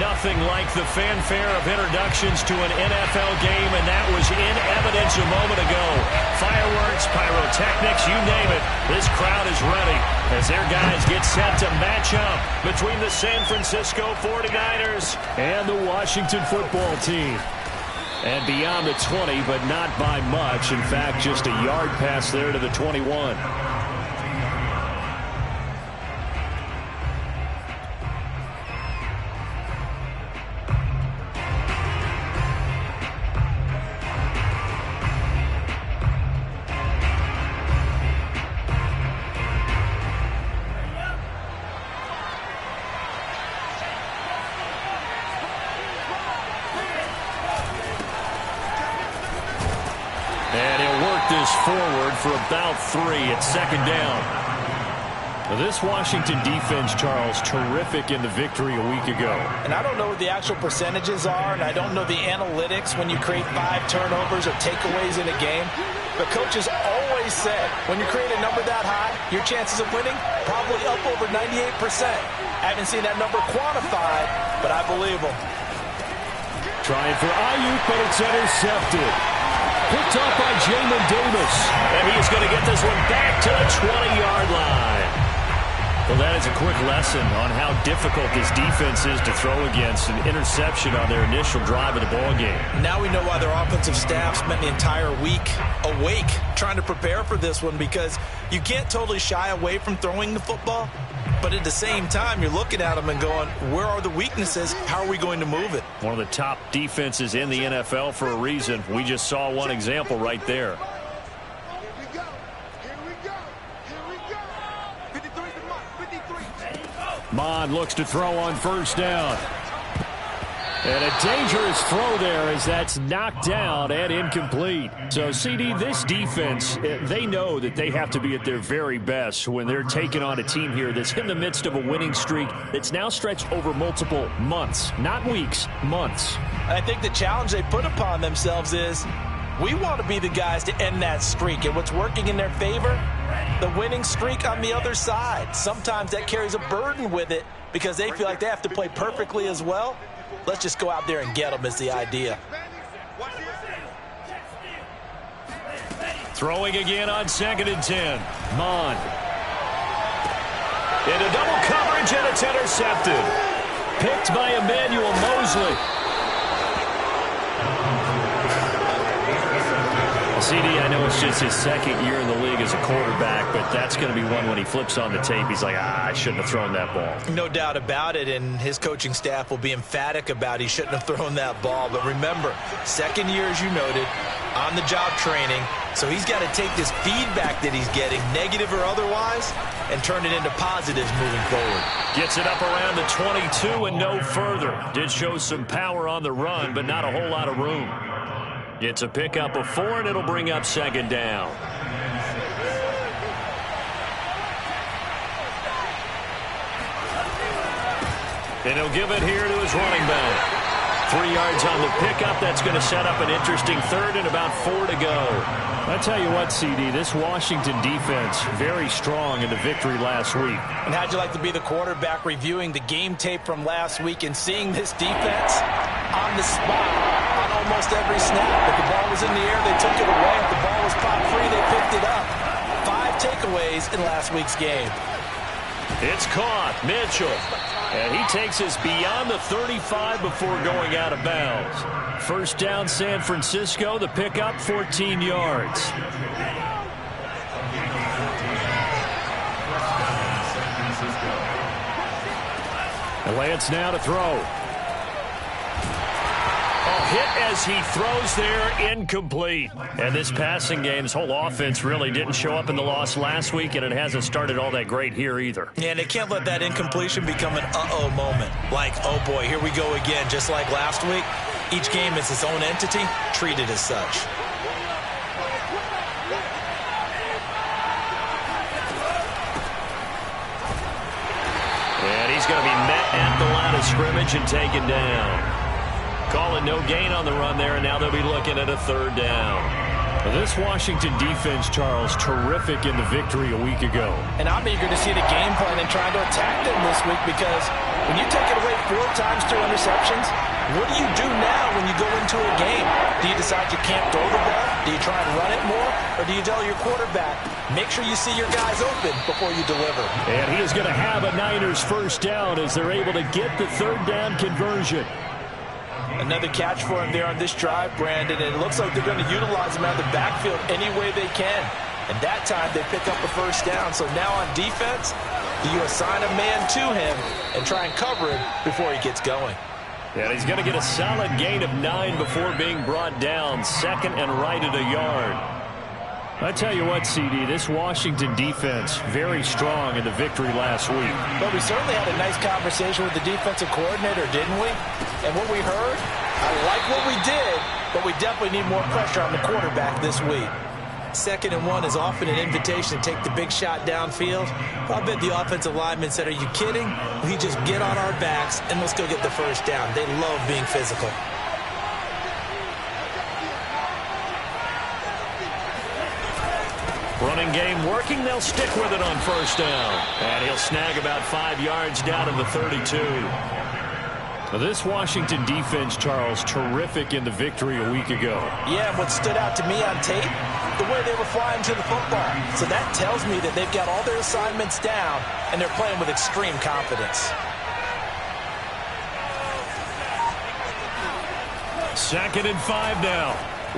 Nothing like the fanfare of introductions to an NFL game, and that was in evidence a moment ago. Fireworks, pyrotechnics, you name it. This crowd is ready as their guys get set to match up between the San Francisco 49ers and the Washington football team. And beyond the 20, but not by much. In fact, just a yard pass there to the 21. Forward for about 3 at second down. This Washington defense, Charles, terrific in the victory a week ago. And I don't know what the actual percentages are, and I don't know the analytics when you create 5 turnovers or takeaways in a game. But coaches always said, when you create a number that high, your chances of winning probably up over 98%. I haven't seen that number quantified, but I believe them. Trying for Ayuk, but it's intercepted. Picked off by Jamin Davis. And he's going to get this one back to the 20-yard line. Well, that is a quick lesson on how difficult this defense is to throw against. An interception on their initial drive of the ballgame. Now we know why their offensive staff spent the entire week awake trying to prepare for this one, because you can't totally shy away from throwing the football. But at the same time, you're looking at them and going, where are the weaknesses? How are we going to move it? One of the top defenses in the NFL for a reason. We just saw one example right there. Mond looks to throw on first down. And a dangerous throw there as that's knocked down and incomplete. So, CD, this defense, they know that they have to be at their very best when they're taking on a team here that's in the midst of a winning streak that's now stretched over multiple months. Not weeks, months. I think the challenge they put upon themselves is we want to be the guys to end that streak. And what's working in their favor? The winning streak on the other side. Sometimes that carries a burden with it because they feel like they have to play perfectly as well. Let's just go out there and get them is the idea. Throwing again on 2nd and 10. Mond. Into double coverage, and it's intercepted. Picked by Emmanuel Mosley. CD, I know it's just his second year in the league as a quarterback, but that's going to be one when he flips on the tape. He's like, I shouldn't have thrown that ball. No doubt about it, and his coaching staff will be emphatic about he shouldn't have thrown that ball. But remember, second year, as you noted, on-the-job training, so he's got to take this feedback that he's getting, negative or otherwise, and turn it into positives moving forward. Gets it up around the 22 and no further. Did show some power on the run, but not a whole lot of room. It's a pickup of 4, and it'll bring up 2nd down. And he'll give it here to his running back. 3 yards on the pickup. That's going to set up an interesting 3rd and about 4 to go. I tell you what, CD, this Washington defense, very strong in the victory last week. And how'd you like to be the quarterback reviewing the game tape from last week and seeing this defense on the spot? Almost every snap. If the ball was in the air, they took it away. If the ball was popped free, they picked it up. 5 takeaways in last week's game. It's caught. Mitchell. And he takes us beyond the 35 before going out of bounds. First down, San Francisco. The pickup, 14 yards. And Lance now to throw. Hit as he throws there, incomplete. And this passing game's whole offense really didn't show up in the loss last week, and it hasn't started all that great here either. Yeah, and they can't let that incompletion become an uh-oh moment. Like, oh boy, here we go again, just like last week. Each game is its own entity, treated as such. And he's going to be met at the line of scrimmage and taken down. Calling no gain on the run there, and now they'll be looking at a 3rd down. Well, this Washington defense, Charles, terrific in the victory a week ago. And I'm eager to see the game plan and trying to attack them this week because When you take it away 4 times through interceptions, what do you do now when you go into a game? Do you decide you can't throw the ball? Do you try and run it more? Or do you tell your quarterback, make sure you see your guys open before you deliver? And he is going to have a Niners first down as they're able to get the third down conversion. Another catch for him there on this drive, Brandon. And it looks like they're going to utilize him out of the backfield any way they can. And that time they pick up a first down. So now on defense, do you assign a man to him and try and cover him before he gets going? And he's going to get a solid gain of 9 before being brought down. Second and right at a yard. I tell you what, CD, this Washington defense, very strong in the victory last week. But we certainly had a nice conversation with the defensive coordinator, didn't we? And what we heard, I like what we did, but we definitely need more pressure on the quarterback this week. 2nd and 1 is often an invitation to take the big shot downfield. I bet the offensive linemen said, are you kidding? We just get on our backs and let's go get the first down. They love being physical. Running game working. They'll stick with it on first down. And he'll snag about 5 yards down to the 32. This Washington defense, Charles, terrific in the victory a week ago. Yeah, what stood out to me on tape, the way they were flying to the football. So that tells me that they've got all their assignments down, and they're playing with extreme confidence. 2nd and 5 now.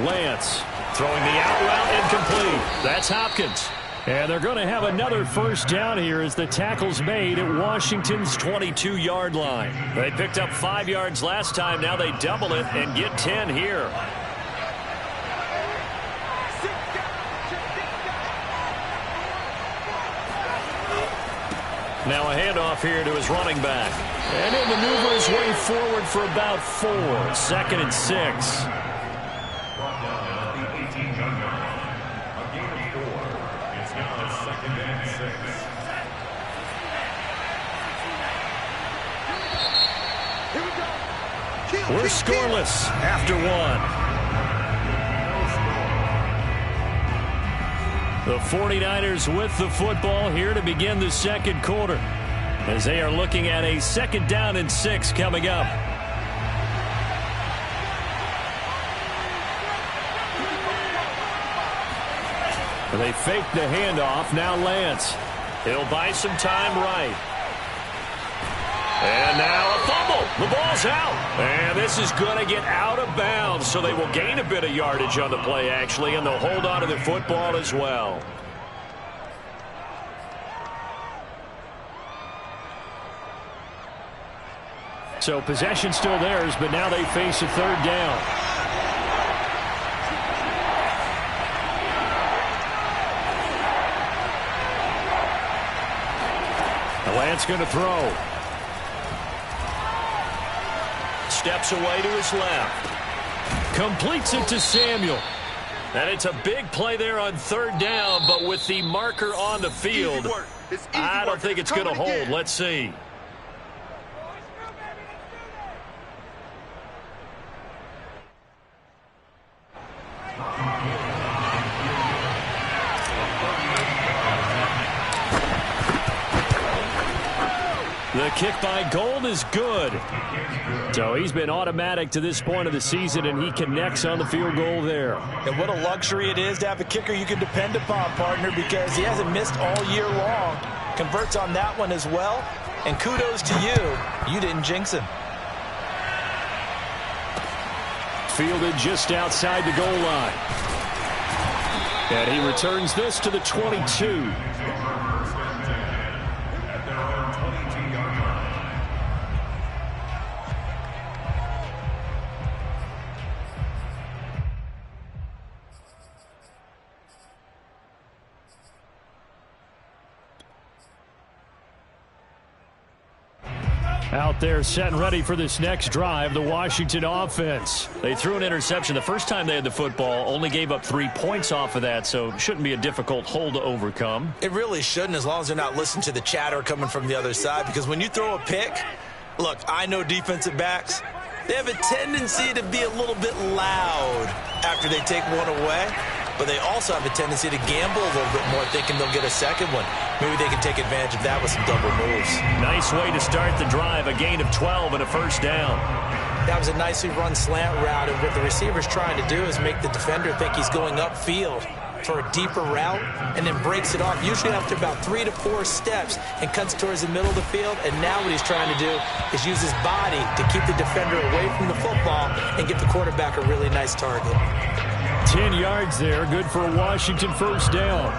Lance throwing the out route incomplete. That's Hopkins. And they're going to have another first down here as the tackle's made at Washington's 22-yard line. They picked up 5 yards last time. Now they double it and get 10 here. Now a handoff here to his running back. And he'll maneuver his way forward for about 4. 2nd and 6. We're scoreless after 1. The 49ers with the football here to begin the second quarter as they are looking at a 2nd down and 6 coming up. They fake the handoff. Now Lance. He'll buy some time right. And now a fumble. The ball's out. And this is going to get out of bounds, so they will gain a bit of yardage on the play, actually, and they'll hold on to the football as well. So possession still theirs, but now they face a 3rd down. Lance going to throw. Steps away to his left. Completes it to Samuel. And it's a big play there on 3rd down, but with the marker on the field, I don't think it's going to hold. Let's see. The kick by Gold is good. So he's been automatic to this point of the season, and he connects on the field goal there. And what a luxury it is to have a kicker you can depend upon, partner, because he hasn't missed all year long. Converts on that one as well. And kudos to you. You didn't jinx him. Fielded just outside the goal line. And he returns this to the 22. Out there set and ready for this next drive, the Washington offense. They threw an interception the first time they had the football, only gave up 3 points off of that, so shouldn't be a difficult hole to overcome. It really shouldn't, as long as they're not listening to the chatter coming from the other side, because when you throw a pick, look, I know defensive backs, they have a tendency to be a little bit loud after they take one away. but they also have a tendency to gamble a little bit more, thinking they'll get a second one. Maybe they can take advantage of that with some double moves. Nice way to start the drive, a gain of 12 and a first down. That was a nicely run slant route, and what the receiver's trying to do is make the defender think he's going upfield for a deeper route, and then breaks it off, usually after about 3 to 4 steps, and cuts towards the middle of the field. And now what he's trying to do is use his body to keep the defender away from the football and get the quarterback a really nice target. 10 yards there, good for a Washington first down.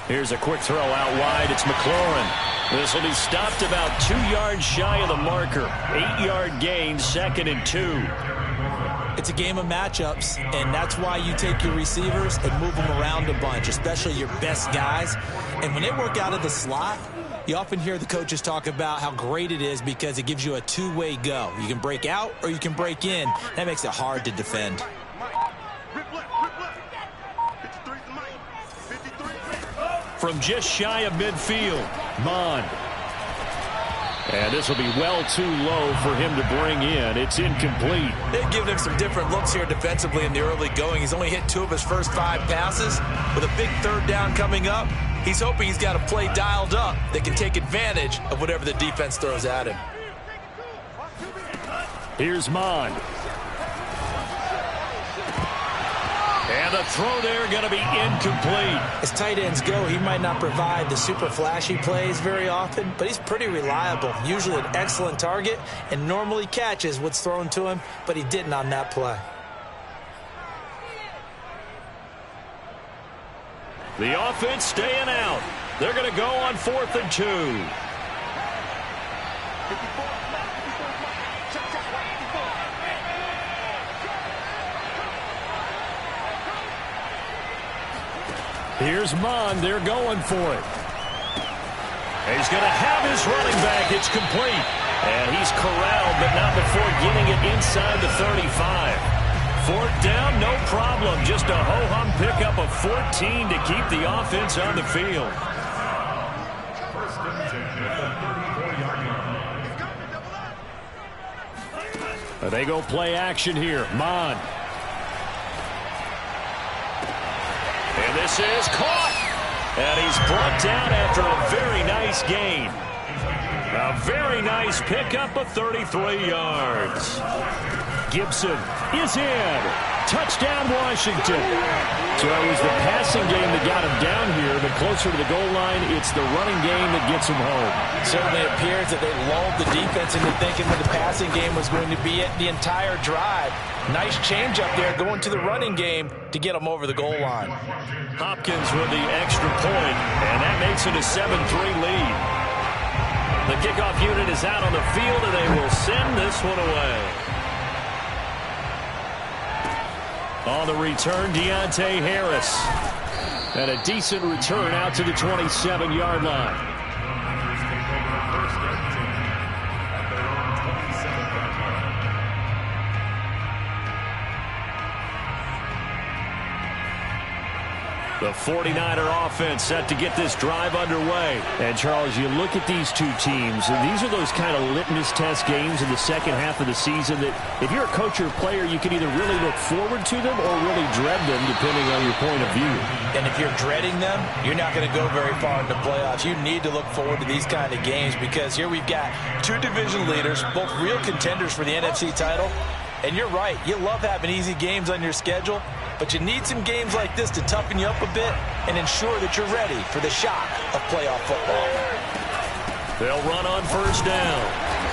Here's a quick throw out wide. It's McLaurin. This will be stopped about 2 yards shy of the marker. 8-yard gain, 2nd and 2. It's a game of matchups, and that's why you take your receivers and move them around a bunch, especially your best guys. And when they work out of the slot, you often hear the coaches talk about how great it is because it gives you a two-way go. You can break out or you can break in. That makes it hard to defend. From just shy of midfield, Mond. And this will be well too low for him to bring in. It's incomplete. They've given him some different looks here defensively in the early going. He's only hit 2 of his first 5 passes. With a big third down coming up, he's hoping he's got a play dialed up that can take advantage of whatever the defense throws at him. Here's Mond. And the throw there going to be incomplete. As tight ends go, he might not provide the super flashy plays very often, but he's pretty reliable. Usually an excellent target and normally catches what's thrown to him, but he didn't on that play. The offense staying out. They're going to go on 4th and 2. Here's Mond. They're going for it. He's going to have his running back. It's complete. And he's corralled, but not before getting it inside the 35. 4th down, no problem. Just a ho-hum pickup of 14 to keep the offense on the field. They go play action here. Mond. And this is caught. And he's brought down after a very nice gain. A very nice pickup of 33 yards. Gibson is in. Touchdown, Washington. So it was the passing game that got him down here. The closer to the goal line, it's the running game that gets him home. Certainly appears that they lulled the defense into thinking that the passing game was going to be it the entire drive. Nice change up there going to the running game to get him over the goal line. Hopkins with the extra point, and that makes it a 7-3 lead. The kickoff unit is out on the field, and they will send this one away. On the return, Deontay Harris. And a decent return out to the 27-yard line. The 49er offense set to get this drive underway. And, Charles, you look at these two teams, and these are those kind of litmus test games in the second half of the season that if you're a coach or a player, you can either really look forward to them or really dread them, depending on your point of view. And if you're dreading them, you're not going to go very far in the playoffs. You need to look forward to these kind of games because here we've got 2 division leaders, both real contenders for the NFC title. And you're right, you love having easy games on your schedule, but you need some games like this to toughen you up a bit and ensure that you're ready for the shock of playoff football. They'll run on first down.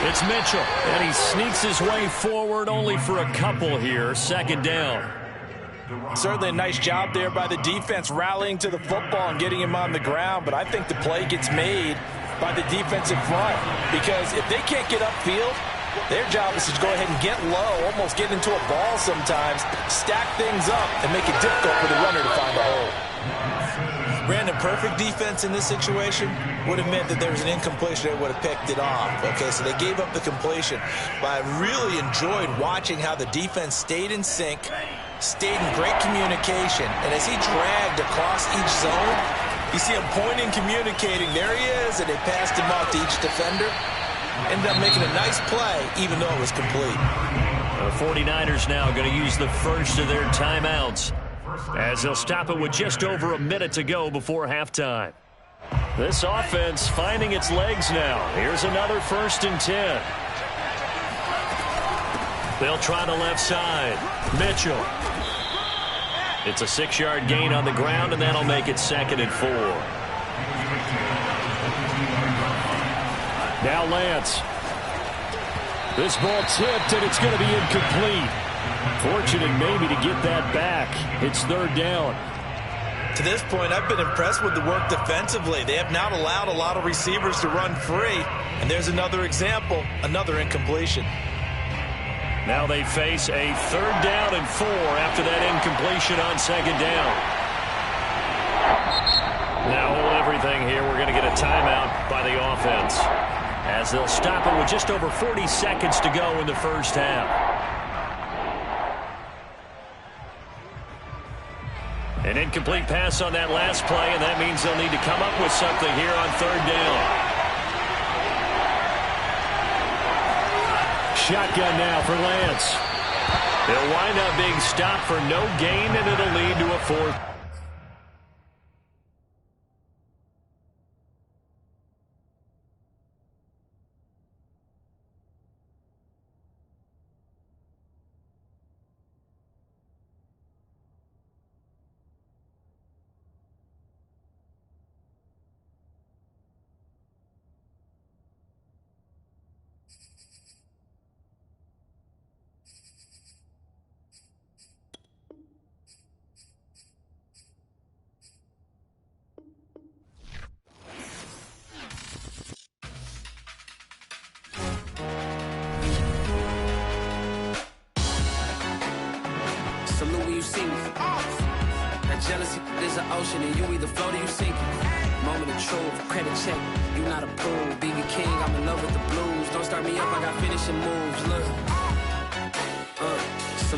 It's Mitchell, and he sneaks his way forward only for a couple here. 2nd down. Certainly a nice job there by the defense rallying to the football and getting him on the ground, but I think the play gets made by the defensive front because if they can't get upfield, their job is to go ahead and get low, almost get into a ball sometimes, stack things up, and make it difficult for the runner to find a hole. Brandon, perfect defense in this situation would have meant that there was an incompletion that would have picked it off. Okay, so they gave up the completion. But I really enjoyed watching how the defense stayed in sync, stayed in great communication, and as he dragged across each zone, you see him pointing, communicating. There he is, and they passed him off to each defender. Ended up making a nice play, even though it was complete. The 49ers now going to use the first of their timeouts, as they'll stop it with just over a minute to go before halftime. This offense finding its legs now. Here's another 1st and 10. They'll try the left side. Mitchell. It's a 6-yard gain on the ground, and that'll make it 2nd and 4. Now Lance. This ball tipped, and it's going to be incomplete. Fortunate maybe to get that back. It's 3rd down. To this point, I've been impressed with the work defensively. They have not allowed a lot of receivers to run free. And there's another example, another incompletion. Now they face a 3rd down and 4 after that incompletion on 2nd down. Now hold everything here. We're going to get a timeout by the offense, as they'll stop it with just over 40 seconds to go in the first half. An incomplete pass on that last play, and that means they'll need to come up with something here on 3rd down. Shotgun now for Lance. They'll wind up being stopped for no gain, and it'll lead to a 4th. Jealousy is an ocean, and you either float or you sink it. Moment of truth, credit check, you not approved. BB King, I'm in love with the blues. Don't start me up, I got finishing moves. Look.